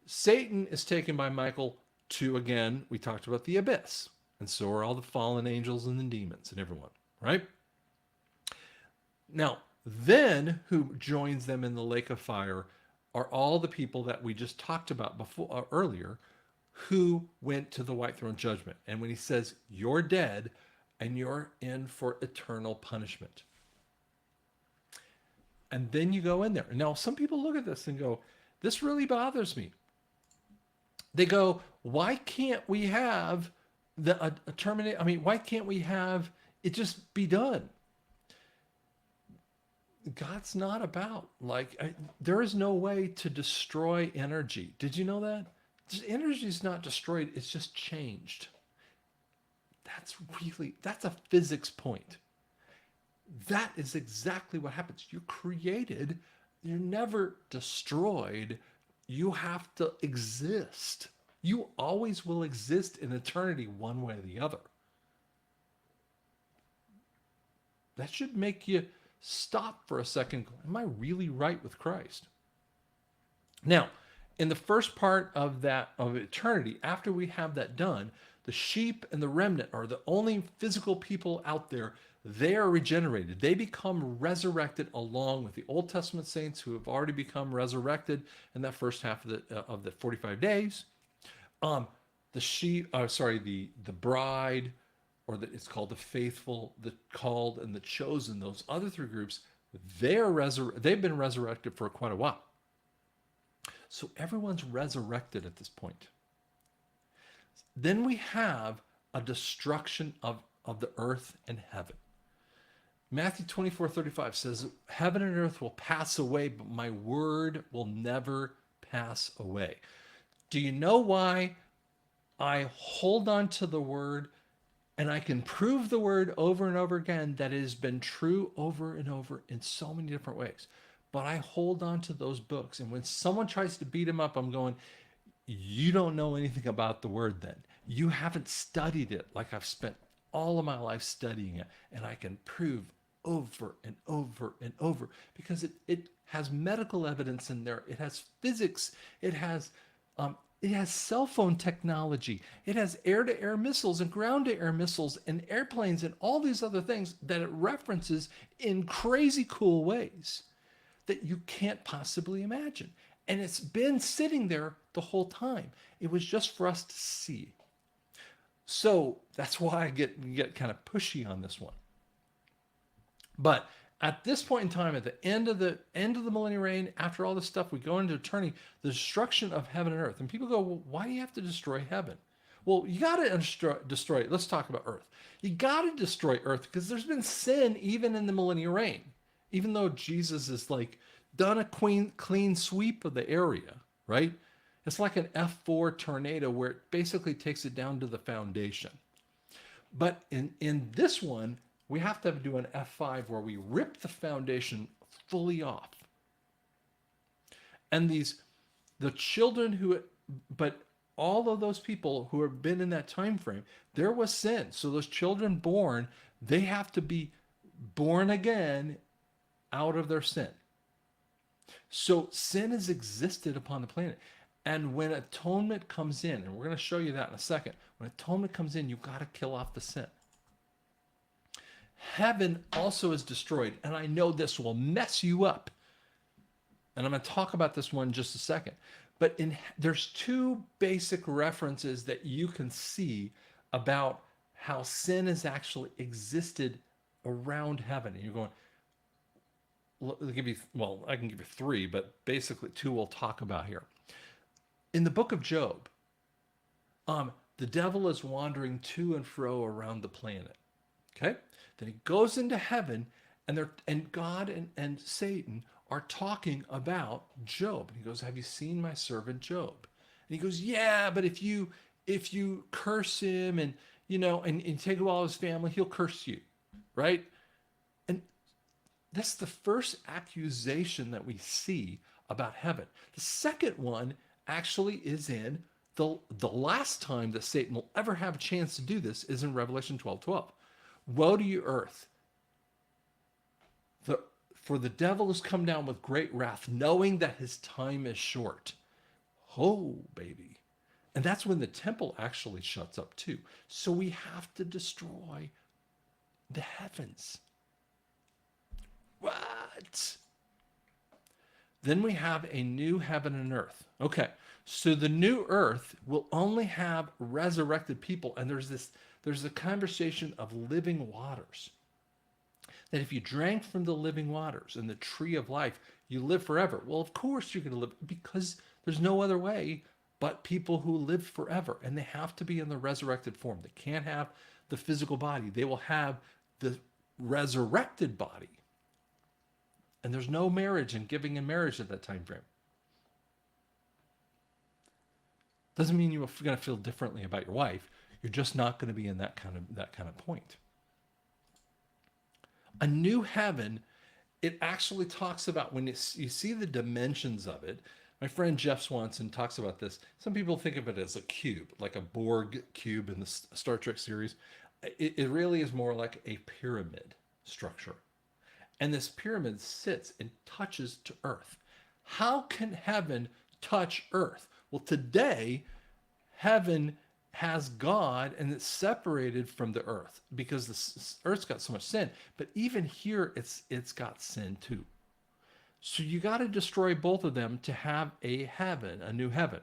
Satan is taken by Michael to, again, we talked about the abyss. And so are all the fallen angels and the demons and everyone, right? Now, then who joins them in the lake of fire are all the people that we just talked about earlier, who went to the white throne judgment. And when he says, you're dead and you're in for eternal punishment. And then you go in there. Now, some people look at this and go, this really bothers me. They go, why can't we have a terminate? I mean, why can't we have it just be done? God's not about, there is no way to destroy energy. Did you know that? Energy is not destroyed. It's just changed. That's a physics point. That is exactly what happens. You're created. You're never destroyed. You have to exist. You always will exist in eternity one way or the other. That should make you stop for a second. Am I really right with Christ? Now, In the first part of that of eternity, after we have that done, the sheep and the remnant are the only physical people out there. They are regenerated. They become resurrected along with the Old Testament saints who have already become resurrected in that first half of the 45 days. Um, the sheep, sorry, the bride, or it's called the faithful, the called, and the chosen. Those other three groups, they've been resurrected for quite a while. So everyone's resurrected at this point. Then we have a destruction of the earth and heaven. Matthew 24:35 says, heaven and earth will pass away, but my word will never pass away. Do you know why I hold on to the word and I can prove the word over and over again that it has been true over and over in so many different ways? But I hold on to those books. And when someone tries to beat them up, I'm going, you don't know anything about the word then. You haven't studied it like I've spent all of my life studying it. And I can prove over and over and over because it has medical evidence in there. It has physics. It has cell phone technology. It has air-to-air missiles and ground-to-air missiles and airplanes and all these other things that it references in crazy cool ways that you can't possibly imagine. And it's been sitting there the whole time. It was just for us to see. So that's why I get kind of pushy on this one. But at this point in time, at the end of the millennial reign, after all this stuff, we go into eternity, the destruction of heaven and earth. And people go, well, why do you have to destroy heaven? Well, you got to destroy it. Let's talk about earth. You got to destroy earth because there's been sin even in the millennial reign. Even though Jesus has like done a clean sweep of the area, right? It's like an F4 tornado where it basically takes it down to the foundation. But in this one, we have to do an F5 where we rip the foundation fully off. And the children but all of those people who have been in that time frame, there was sin. So those children born, they have to be born again out of their sin. So sin has existed upon the planet. And when atonement comes in, and we're going to show you that in a second, when atonement comes in, you've got to kill off the sin. Heaven also is destroyed, and I know this will mess you up. And I'm going to talk about this one in just a second. But there's two basic references that you can see about how sin has actually existed around heaven. And you're going, I can give you three, but basically two we'll talk about here. In the book of Job, the devil is wandering to and fro around the planet. Okay? Then he goes into heaven, and God and Satan are talking about Job. And he goes, have you seen my servant Job? And he goes, yeah, but if you curse him and and take away all his family, he'll curse you. Right? And that's the first accusation that we see about heaven. The second one actually is in the last time that Satan will ever have a chance to do this is in Revelation 12:12. Woe to you, earth! For the devil has come down with great wrath, knowing that his time is short. Oh, baby. And that's when the temple actually shuts up too. So we have to destroy the heavens. What? Then we have a new heaven and earth. Okay, so the new earth will only have resurrected people, and there's a conversation of living waters. That if you drank from the living waters and the tree of life, you live forever. Well, of course you're going to live because there's no other way but people who live forever, and they have to be in the resurrected form. They can't have the physical body. They will have the resurrected body. And there's no marriage and giving in marriage at that time frame. Doesn't mean you're going to feel differently about your wife. You're just not going to be in that kind of point. A new heaven, it actually talks about when you see the dimensions of it. My friend Jeff Swanson talks about this. Some people think of it as a cube, like a Borg cube in the Star Trek series. It really is more like a pyramid structure. And this pyramid sits and touches to earth. How can heaven touch earth. Well, today, heaven has God and it's separated from the earth because the earth's got so much sin. But even here, it's got sin too. So you got to destroy both of them to have a heaven, a new heaven.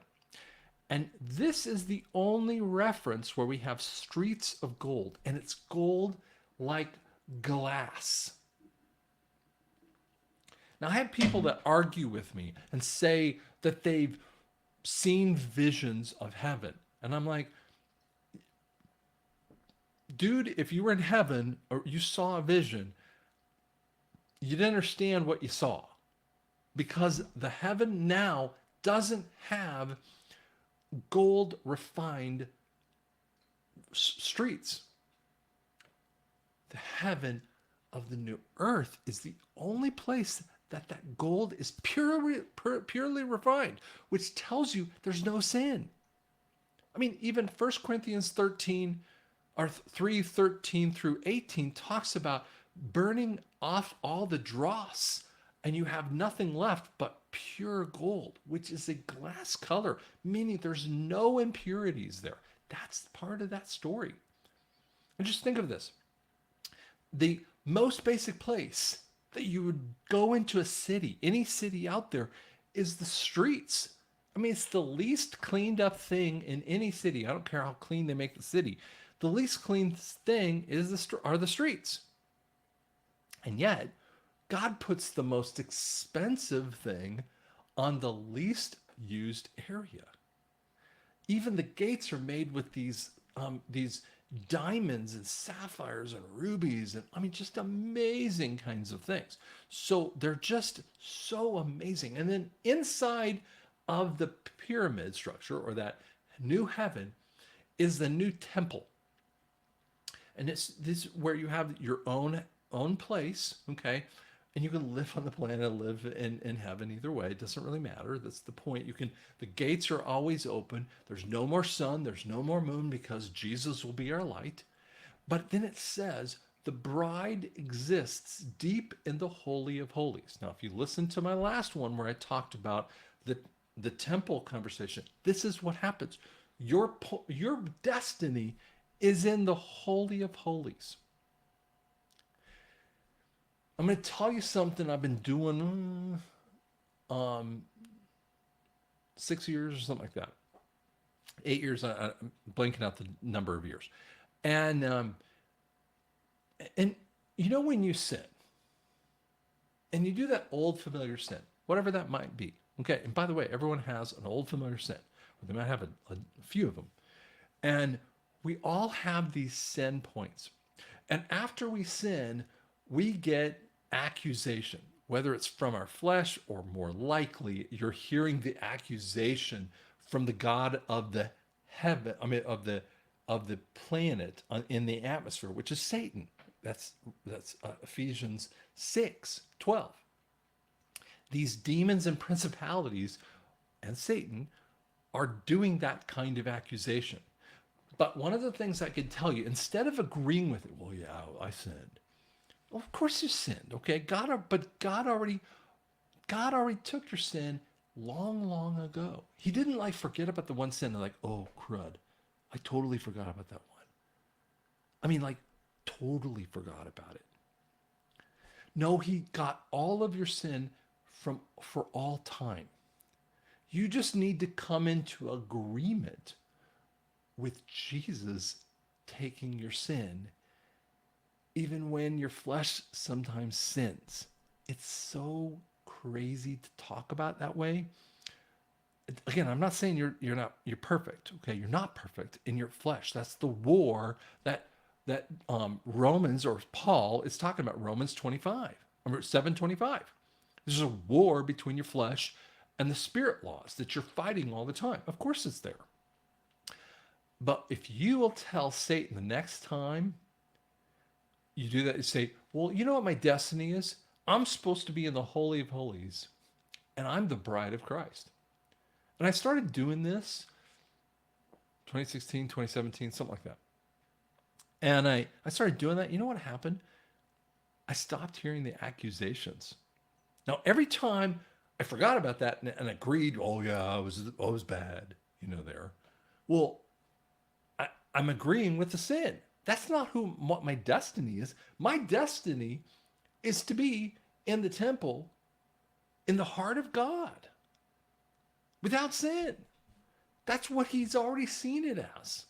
And this is the only reference where we have streets of gold, and it's gold like glass. Now, I have people that argue with me and say that they've seen visions of heaven. And I'm like, dude, if you were in heaven or you saw a vision, you'd understand what you saw. Because the heaven now doesn't have gold refined streets. The heaven of the new earth is the only place that gold is purely refined, which tells you there's no sin. I mean, even 1 Corinthians 13 or 3:13 through 18 talks about burning off all the dross and you have nothing left but pure gold, which is a glass color, meaning there's no impurities there. That's part of that story. And just think of this. The most basic place that you would go into a city, any city out there, is the streets. I mean, it's the least cleaned up thing in any city. I don't care how clean they make the city. The least clean thing are the streets. And yet, God puts the most expensive thing on the least used area. Even the gates are made with these diamonds and sapphires and rubies and I mean just amazing kinds of things. So they're just so amazing. And then inside of the pyramid structure or that new heaven is the new temple. And this is where you have your own place, okay? And you can live on the planet, live in heaven either way. It doesn't really matter. That's the point. The gates are always open. There's no more sun. There's no more moon because Jesus will be our light. But then it says the bride exists deep in the Holy of Holies. Now, if you listen to my last one where I talked about the temple conversation, this is what happens. Your destiny is in the Holy of Holies. I'm going to tell you something I've been doing 6 years or something like that. 8 years, I'm blanking out the number of years. And you know when you sin, and you do that old familiar sin, whatever that might be. Okay, and by the way, everyone has an old familiar sin. Or they might have a few of them. And we all have these sin points. And after we sin, we get accusation, whether it's from our flesh or more likely you're hearing the accusation from the God of the heaven, of the planet in the atmosphere, which is Satan. That's Ephesians 6:12. These demons and principalities and Satan are doing that kind of accusation. But one of the things I can tell you, instead of agreeing with it, well, yeah, I sinned. Well, of course you sinned, okay? God already took your sin long ago. He didn't like forget about the one sin and like, oh crud, I totally forgot about that one. I mean, like, totally forgot about it. No, he got all of your sin for all time. You just need to come into agreement with Jesus taking your sin even when your flesh sometimes sins. It's so crazy to talk about that way. Again, I'm not saying you're perfect. Okay, you're not perfect in your flesh. That's the war that Romans or Paul is talking about. Romans 25, 7:25. There's a war between your flesh and the spirit laws that you're fighting all the time. Of course, it's there. But if you will tell Satan the next time you do that, you say, well, you know what my destiny is? I'm supposed to be in the Holy of Holies, and I'm the bride of Christ. And I started doing this 2016, 2017, something like that. And I started doing that. You know what happened? I stopped hearing the accusations. Now, every time I forgot about that and agreed. Oh yeah, I was bad. There. Well, I'm agreeing with the sin. That's not what my destiny is. My destiny is to be in the temple in the heart of God without sin. That's what he's already seen it as.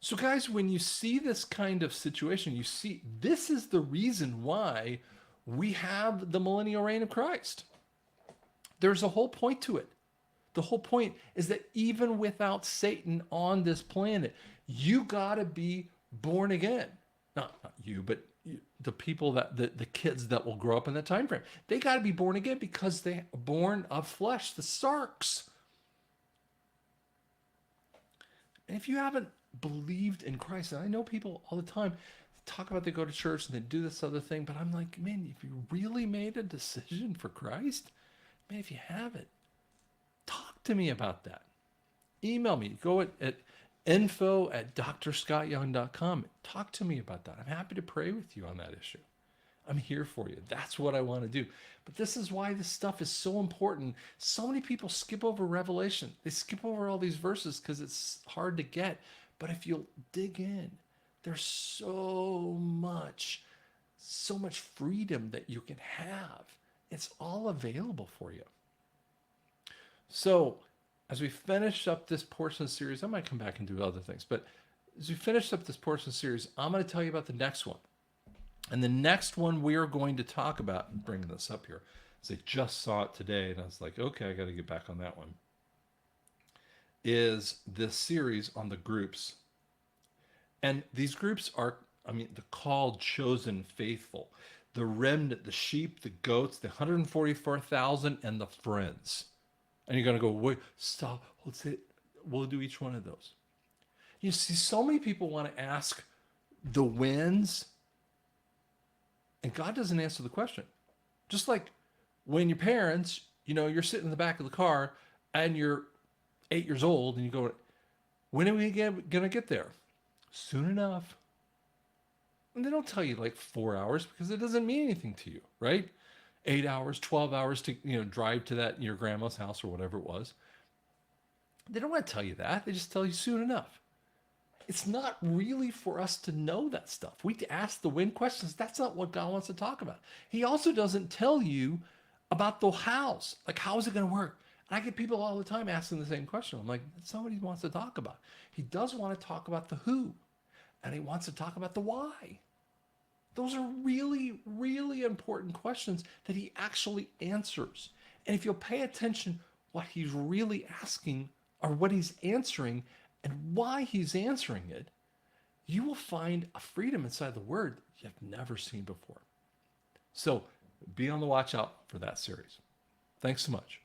So, guys, when you see this kind of situation, you see this is the reason why we have the millennial reign of Christ. There's a whole point to it. The whole point is that even without Satan on this planet, you got to be born again. Not you, but the people the kids that will grow up in that time frame. They got to be born again because they are born of flesh, the sarks. And if you haven't believed in Christ, and I know people all the time talk about they go to church and they do this other thing, but I'm like, man, if you really made a decision for Christ, man, if you haven't, talk to me about that. Email me. Go at info@drscottyoung.com. Talk to me about that. I'm happy to pray with you on that issue. I'm here for you. That's what I want to do. But this is why this stuff is so important. So many people skip over Revelation. They skip over all these verses because it's hard to get. But if you'll dig in, there's so much freedom that you can have. It's all available for you. So as we finish up this portion of the series, I might come back and do other things, but as we finish up this portion of the series, I'm going to tell you about the next one. And the next one we are going to talk about, and bringing this up here, as I just saw it today, and I was like, okay, I got to get back on that one, is this series on the groups. And these groups are, the called, chosen, faithful, the remnant, the sheep, the goats, the 144,000, and the friends. And you're going to go, wait, stop. We'll do each one of those. You see, so many people want to ask the wins, and God doesn't answer the question. Just like when your parents, you're sitting in the back of the car and you're 8 years old and you go, when are we going to get there? Soon enough. And they don't tell you like 4 hours because it doesn't mean anything to you, right? 8 hours, 12 hours to drive to your grandma's house or whatever it was. They don't want to tell you that. They just tell you soon enough. It's not really for us to know that stuff. We ask the when questions. That's not what God wants to talk about. He also doesn't tell you about the hows. Like, how is it going to work? And I get people all the time asking the same question. I'm like, that's not what he wants to talk about. He does want to talk about the who, and he wants to talk about the why. Those are really, really important questions that he actually answers. And if you'll pay attention what he's really asking or what he's answering and why he's answering it, you will find a freedom inside the word you've never seen before. So be on the watch out for that series. Thanks so much.